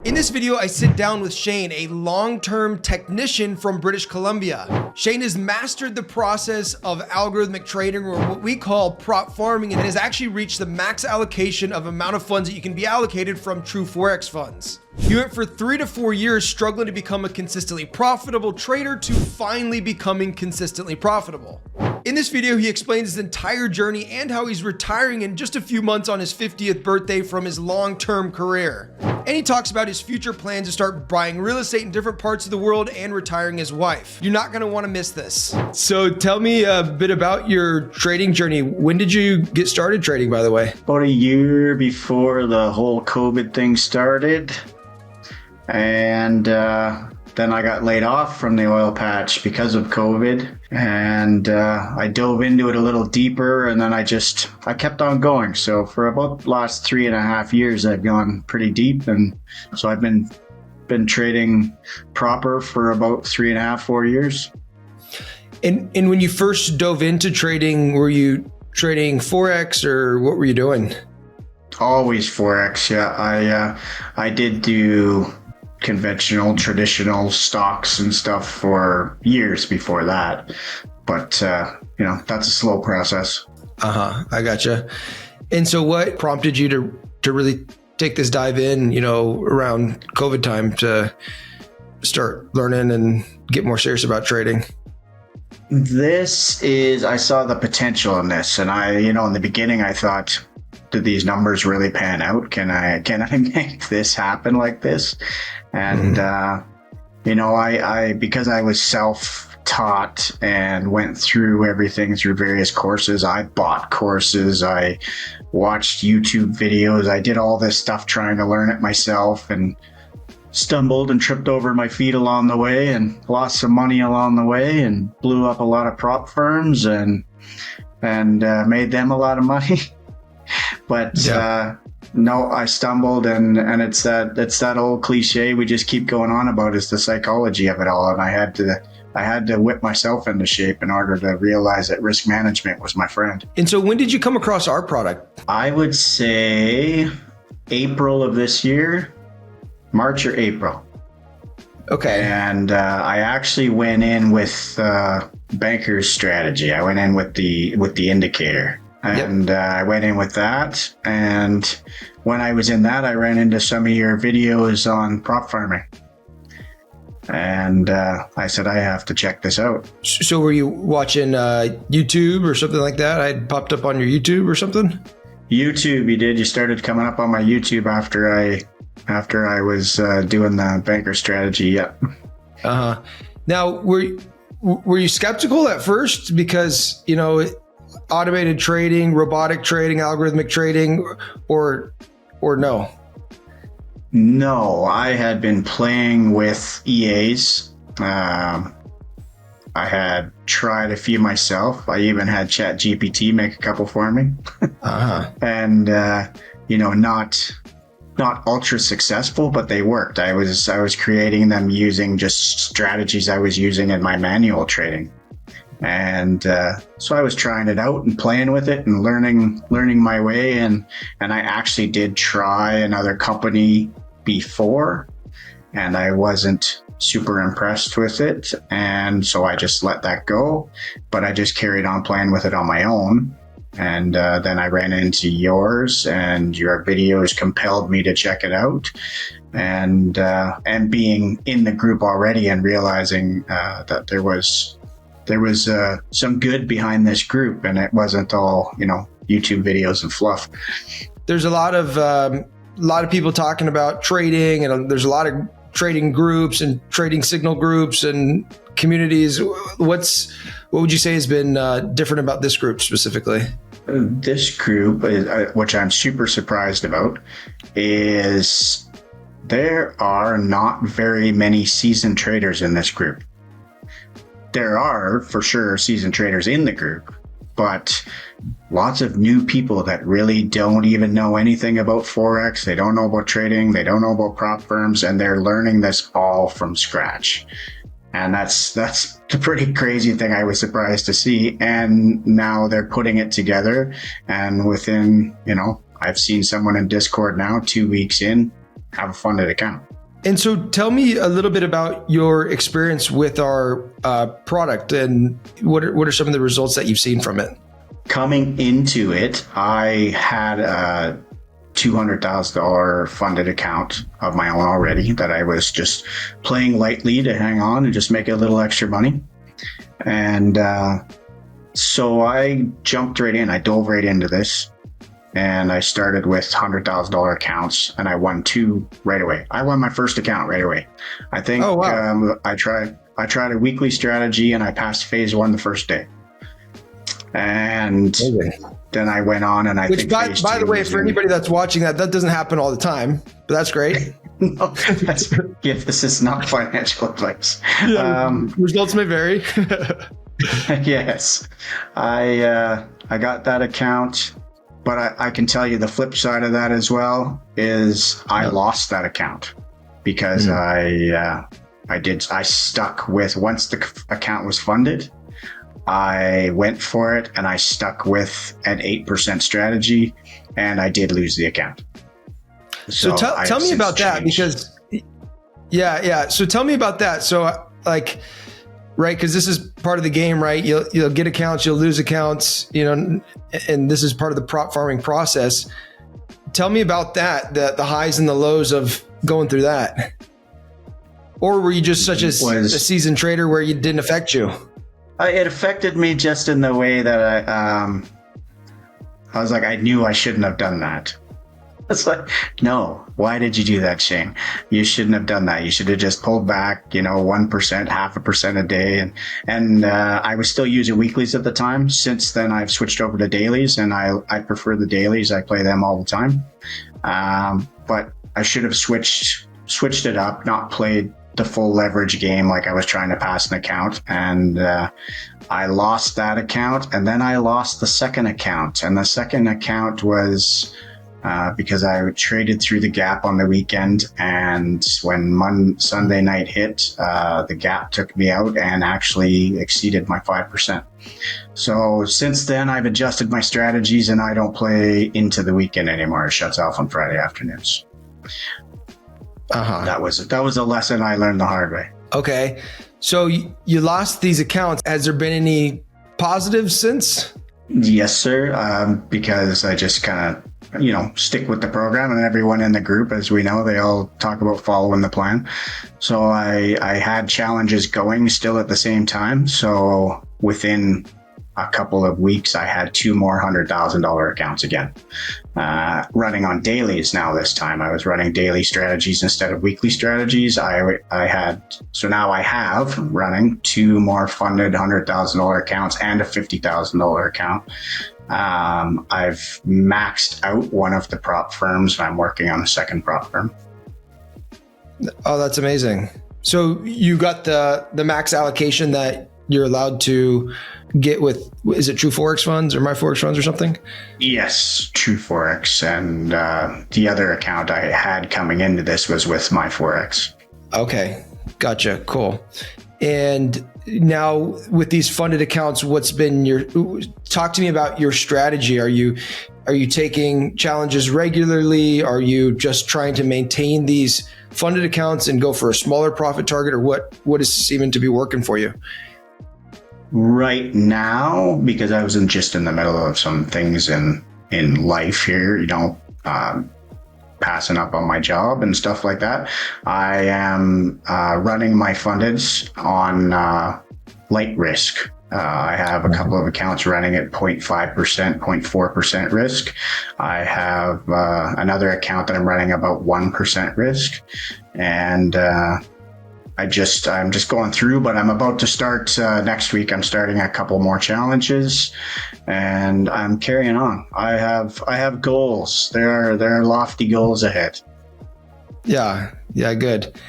In this video, I sit down with Shane, a long-term technician from British Columbia. Shane has mastered the process of algorithmic trading, or what we call prop farming, and has actually reached the max allocation of amount of funds that you can be allocated from True Forex Funds. He went for 3 to 4 years struggling to become a consistently profitable trader to finally becoming consistently profitable. In this video, he explains his entire journey and how he's retiring in just a few months on his 50th birthday from his long-term career. And he talks about his future plans to start buying real estate in different parts of the world and retiring his wife. You're not going to want to miss this. So tell me a bit about your trading journey. When did you get started trading, by the way? About a year before the whole COVID thing started. And then I got laid off from the oil patch because of COVID. And I dove into it a little deeper, and then I kept on going. So for about the last 3.5 years, I've gone pretty deep. And so I've been trading proper for about 3.5, 4 years. And when you first dove into trading, were you trading Forex or what were you doing? Always Forex, yeah. I did do conventional, traditional stocks and stuff for years before that. But, that's a slow process. I gotcha. And so what prompted you to really take this dive in, around COVID time to start learning and get more serious about trading? I saw the potential in this. And in the beginning, I thought, did these numbers really pan out? Can I make this happen like this? And, because I was self-taught and went through everything through various courses, I bought courses, I watched YouTube videos, I did all this stuff trying to learn it myself, and stumbled and tripped over my feet along the way and lost some money along the way and blew up a lot of prop firms and made them a lot of money. But, yeah. No, I stumbled, and it's that old cliche we just keep going on about, is the psychology of it all. And I had to whip myself into shape in order to realize that risk management was my friend. And so when did you come across our product? I would say April of this year, March or April. Okay. And I actually went in with banker's strategy. I went in with the indicator. And I went in with that. And when I was in that, I ran into some of your videos on prop farming. And I said, I have to check this out. So were you watching YouTube or something like that? I popped up on your YouTube or something? YouTube, you did. You started coming up on my YouTube after I was doing the banker strategy. Yeah. Now, were you skeptical at first? Because, automated trading, robotic trading, algorithmic trading, or no? No, I had been playing with EAs. I had tried a few myself. I even had ChatGPT make a couple for me. And, not ultra successful, but they worked. I was creating them using just strategies I was using in my manual trading. And so I was trying it out and playing with it and learning my way. And I actually did try another company before, and I wasn't super impressed with it. And so I just let that go. But I just carried on playing with it on my own. And then I ran into yours, and your videos compelled me to check it out. And being in the group already and realizing that there was some good behind this group, and it wasn't all, YouTube videos and fluff. There's a lot of people talking about trading, and there's a lot of trading groups and trading signal groups and communities. What would you say has been different about this group specifically? This group, which I'm super surprised about, is there are not very many seasoned traders in this group. There are, for sure, seasoned traders in the group, but lots of new people that really don't even know anything about Forex. They don't know about trading. They don't know about prop firms, and they're learning this all from scratch. And that's a pretty crazy thing I was surprised to see. And now they're putting it together. And within, I've seen someone in Discord now, 2 weeks in, have a funded account. And so tell me a little bit about your experience with our product and what are some of the results that you've seen from it? Coming into it, I had a $200,000 funded account of my own already that I was just playing lightly to hang on and just make a little extra money. And so I jumped right in. I dove right into this. And I started with $100,000 accounts, and I won 2 right away. I won my first account right away. I think I tried a weekly strategy, and I passed phase 1 the first day. And then I went on, and I think by the way, for anybody that's watching that doesn't happen all the time, but that's great. No, this is not financial advice. Results may vary. Yes, I got that account. But I can tell you the flip side of that as well is I lost that account because I stuck with, once the account was funded, I went for it and I stuck with an 8% strategy, and I did lose the account. So tell me about that, because So tell me about that. So like, right, because this is part of the game, right? You'll get accounts, you'll lose accounts, and this is part of the prop farming process. Tell me about that, the highs and the lows of going through that. Or were you just such a seasoned trader where it didn't affect you? It affected me just in the way that I was like, I knew I shouldn't have done that. It's like, no, why did you do that, Shane? You shouldn't have done that. You should have just pulled back, 1%, 0.5% a day. And I was still using weeklies at the time. Since then, I've switched over to dailies, and I prefer the dailies. I play them all the time. But I should have switched it up, not played the full leverage game like I was trying to pass an account. And I lost that account, and then I lost the second account. And the second account was because I traded through the gap on the weekend, and when Sunday night hit, the gap took me out and actually exceeded my 5%. So since then, I've adjusted my strategies, and I don't play into the weekend anymore. It shuts off on Friday afternoons. That was a lesson I learned the hard way. Okay, so you lost these accounts. Has there been any positives since? Yes, sir. Because I just kind of stick with the program, and everyone in the group, as we know, they all talk about following the plan. So I had challenges going still at the same time. So within a couple of weeks, I had 2 more $100,000 accounts again, running on dailies. Now this time I was running daily strategies instead of weekly strategies. So now I have running 2 more funded $100,000 accounts and a $50,000 account. I've maxed out one of the prop firms, and I'm working on a second prop firm. Oh, that's amazing. So you got the max allocation that you're allowed to get with, is it True Forex Funds or My Forex Funds or something? Yes, True Forex. And the other account I had coming into this was with My Forex. Okay, gotcha. Cool. And now with these funded accounts, talk to me about your strategy. Are you taking challenges regularly? Are you just trying to maintain these funded accounts and go for a smaller profit target, or what is seeming to be working for you? Right now, because I was just in the middle of some things in life here, passing up on my job and stuff like that, I am running my fundeds on light risk. I have a couple of accounts running at 0.5%, 0.4% risk. I have another account that I'm running about 1% risk. And I'm just going through, but I'm about to start next week. I'm starting a couple more challenges, and I'm carrying on. I have goals. There are lofty goals ahead. Yeah, good.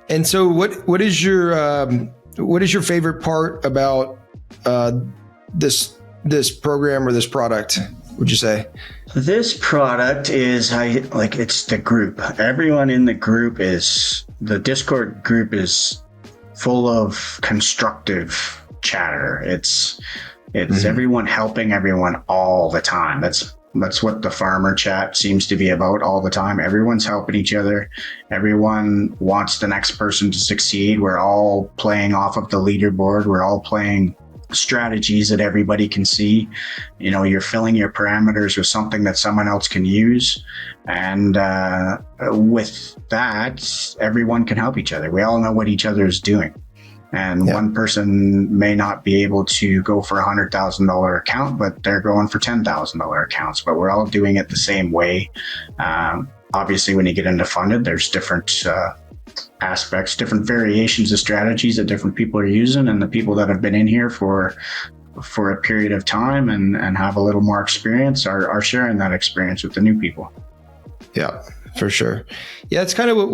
And so, what is your favorite part about this program or this product, would you say? This product is it's the group. Everyone in the group the Discord group is full of constructive chatter. It's everyone helping everyone all the time. That's That's what the farmer chat seems to be about all the time. Everyone's helping each other. Everyone wants the next person to succeed. We're all playing off of the leaderboard. We're all playing strategies that everybody can see. You know, you're filling your parameters with something that someone else can use. And with that, everyone can help each other. We all know what each other is doing. And one person may not be able to go for $100,000 account, but they're going for $10,000 accounts. But we're all doing it the same way. Obviously, when you get into funded, there's different aspects, different variations of strategies that different people are using. And the people that have been in here for a period of time and have a little more experience are sharing that experience with the new people. Yeah, for sure. Yeah, it's kind of what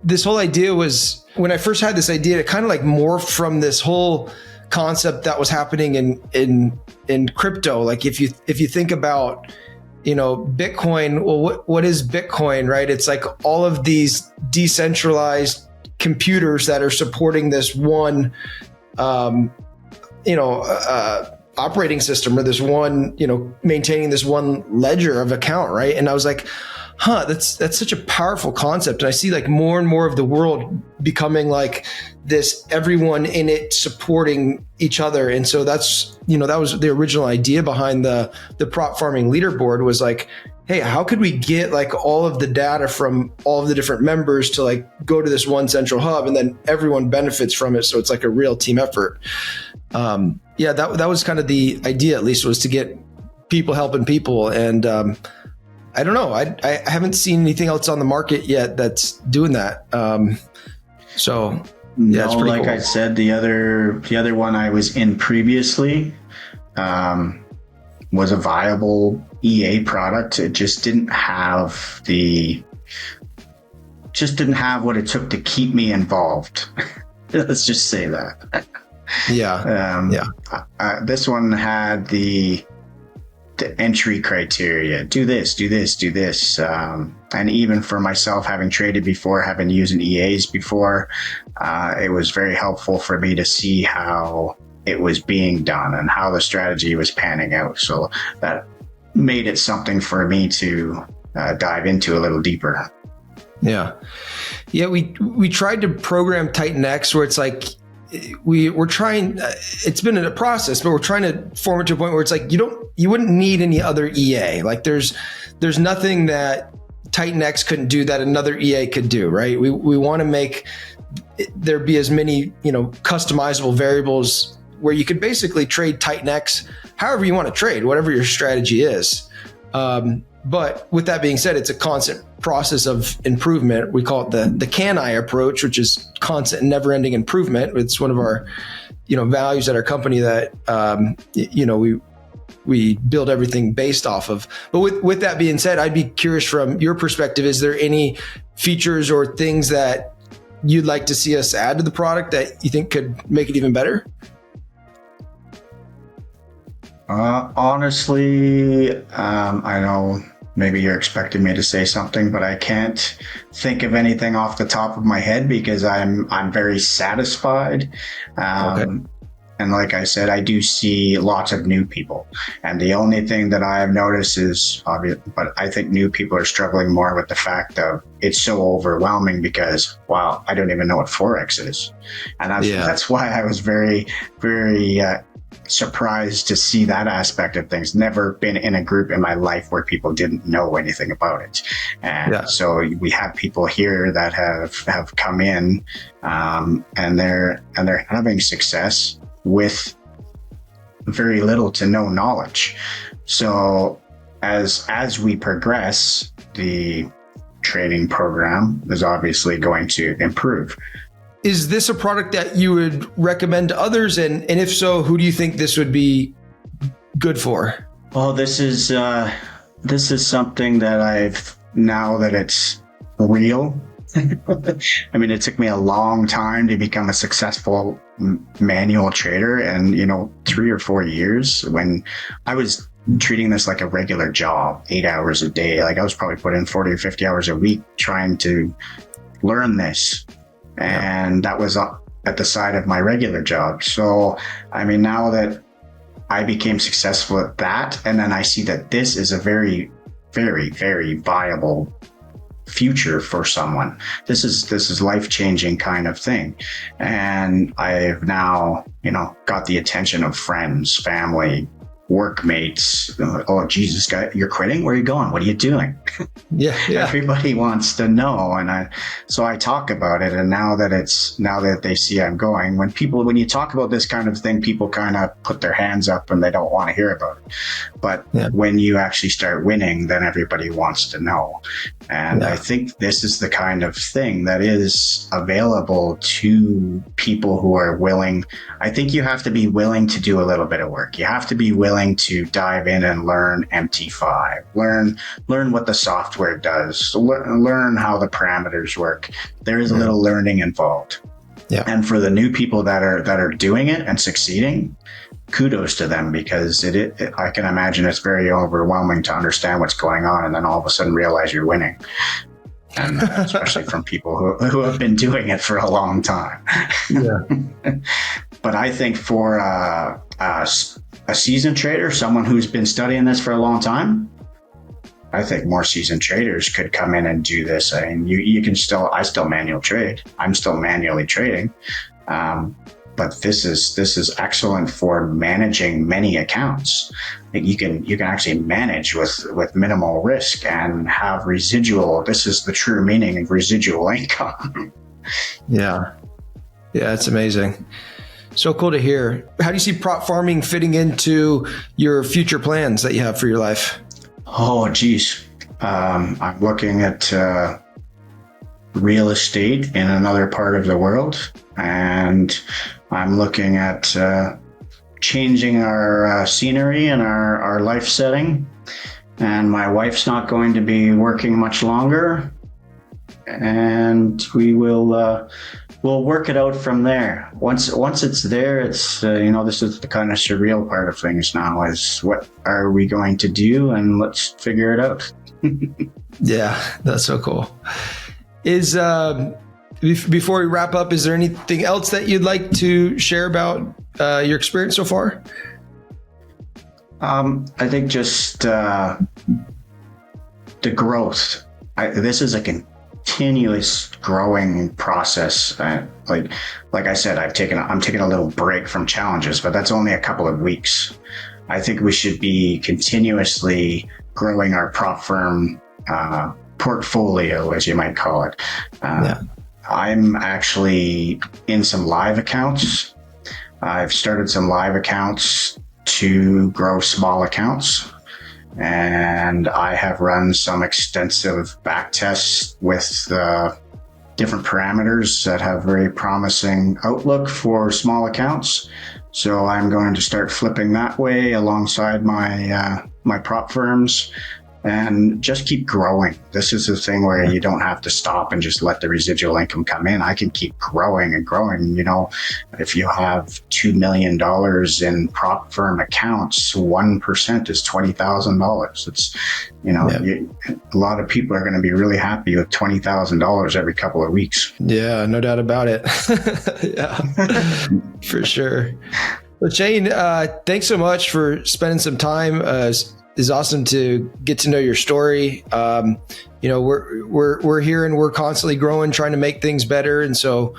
this whole idea was, when I first had this idea, it kind of like morphed from this whole concept that was happening in crypto. Like if you think about, Bitcoin, well, what is Bitcoin, right? It's like all of these decentralized computers that are supporting this one, operating system, or this one, maintaining this one ledger of account, right? And I was like, that's such a powerful concept. And I see like more and more of the world becoming like this, everyone in it supporting each other. And so that's, that was the original idea behind the prop farming leaderboard, was like, hey, how could we get like all of the data from all of the different members to like go to this one central hub, and then everyone benefits from it. So it's like a real team effort. That was kind of the idea, at least, was to get people helping people. And, I don't know. I haven't seen anything else on the market yet that's doing that. It's pretty like cool. I said, the other one I was in previously was a viable EA product. It just didn't have what it took to keep me involved. Let's just say that. This one had the entry criteria: do this, do this, do this. And even for myself, having traded before, having used EAs before, it was very helpful for me to see how it was being done and how the strategy was panning out. So that made it something for me to dive into a little deeper. Yeah. We tried to program Titan X, where it's like, we're trying, it's been in a process, but we're trying to form it to a point where it's like, you wouldn't need any other EA. Like there's nothing that Titan X couldn't do that another EA could do, right? We want to make there be as many, customizable variables where you could basically trade Titan X however you want to trade, whatever your strategy is. But with that being said, it's a constant process of improvement. We call it the can-I approach, which is constant and never-ending improvement. It's one of our, values at our company that, we build everything based off of. But with that being said, I'd be curious, from your perspective, is there any features or things that you'd like to see us add to the product that you think could make it even better? Honestly, I know maybe you're expecting me to say something, but I can't think of anything off the top of my head, because I'm very satisfied. Okay. And like I said, I do see lots of new people. And the only thing that I have noticed is obvious, but I think new people are struggling more with the fact of it's so overwhelming, because, wow, I don't even know what Forex is. And that's why I was very, very surprised to see that aspect of things. Never been in a group in my life where people didn't know anything about it. And so we have people here that have come in, and they're having success with very little to no knowledge. So as we progress, the training program is obviously going to improve. Is this a product that you would recommend to others? And if so, who do you think this would be good for? Well, this is something that now that it's real. I mean, it took me a long time to become a successful manual trader, and 3 or 4 years when I was treating this like a regular job, 8 hours a day. Like I was probably putting 40 or 50 hours a week trying to learn this. And that was at the side of my regular job. So, I mean, now that I became successful at that. And then I see that this is a very, very, very viable future for someone. This is life-changing kind of thing. And I've now, got the attention of friends, family, workmates. Oh, Jesus, you're quitting? Where are you going? What are you doing? Yeah. Everybody wants to know. And so I talk about it. And now that they see I'm going, when you talk about this kind of thing, people kind of put their hands up and they don't want to hear about it. But when you actually start winning, then everybody wants to know. And I think this is the kind of thing that is available to people who are willing. I think you have to be willing to do a little bit of work. You have to be willing to dive in and learn MT5, learn what the software does, learn how the parameters work. There is a little learning involved. Yeah. And for the new people that are doing it and succeeding, kudos to them, because I can imagine it's very overwhelming to understand what's going on and then all of a sudden realize you're winning. And especially from people who have been doing it for a long time. Yeah. But I think for a seasoned trader, someone who's been studying this for a long time, I think more seasoned traders could come in and do this. I mean, I still manual trade. I'm still manually trading. But this is excellent for managing many accounts. You can actually manage with minimal risk and have residual. This is the true meaning of residual income. Yeah, it's amazing. So cool to hear. How do you see prop farming fitting into your future plans that you have for your life? Oh, geez. I'm looking at real estate in another part of the world, and I'm looking at changing our scenery and our life setting. And my wife's not going to be working much longer, and we'll work it out from there. Once it's there, it's this is the kind of surreal part of things now, is what are we going to do, and let's figure it out. Yeah, that's so cool. Before we wrap up, is there anything else that you'd like to share about your experience so far? I think just the growth. This is a continuous growing process. Like I said, I'm taking a little break from challenges, but that's only a couple of weeks. I think we should be continuously growing our prop firm portfolio, as you might call it. I'm actually in some live accounts. I've started some live accounts to grow small accounts. And I have run some extensive back tests with different parameters that have very promising outlook for small accounts. So I'm going to start flipping that way alongside my prop firms, and just keep growing. This is the thing where you don't have to stop and just let the residual income come in. I can keep growing and growing. If you have $2 million in prop firm accounts, 1% is $20,000. It's, a lot of people are going to be really happy with $20,000 every couple of weeks. Yeah, no doubt about it. Yeah, for sure. Well, Shane, thanks so much for spending some time. It's awesome to get to know your story. We're here and we're constantly growing, trying to make things better. And so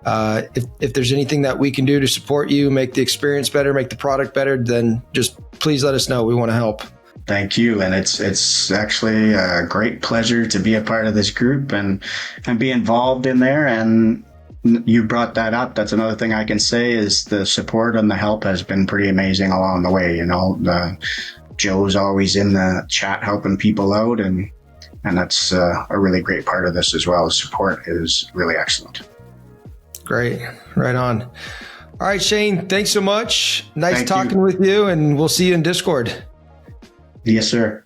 if there's anything that we can do to support you, make the experience better, make the product better, then just please let us know. We want to help. Thank you. And it's actually a great pleasure to be a part of this group and be involved in there. And you brought that up. That's another thing I can say, is the support and the help has been pretty amazing along the way. Joe's always in the chat helping people out, and that's a really great part of this as well. The support is really excellent. Great. Right on. All right, Shane, thanks so much. Nice talking with you, and we'll see you in Discord. Yes, sir.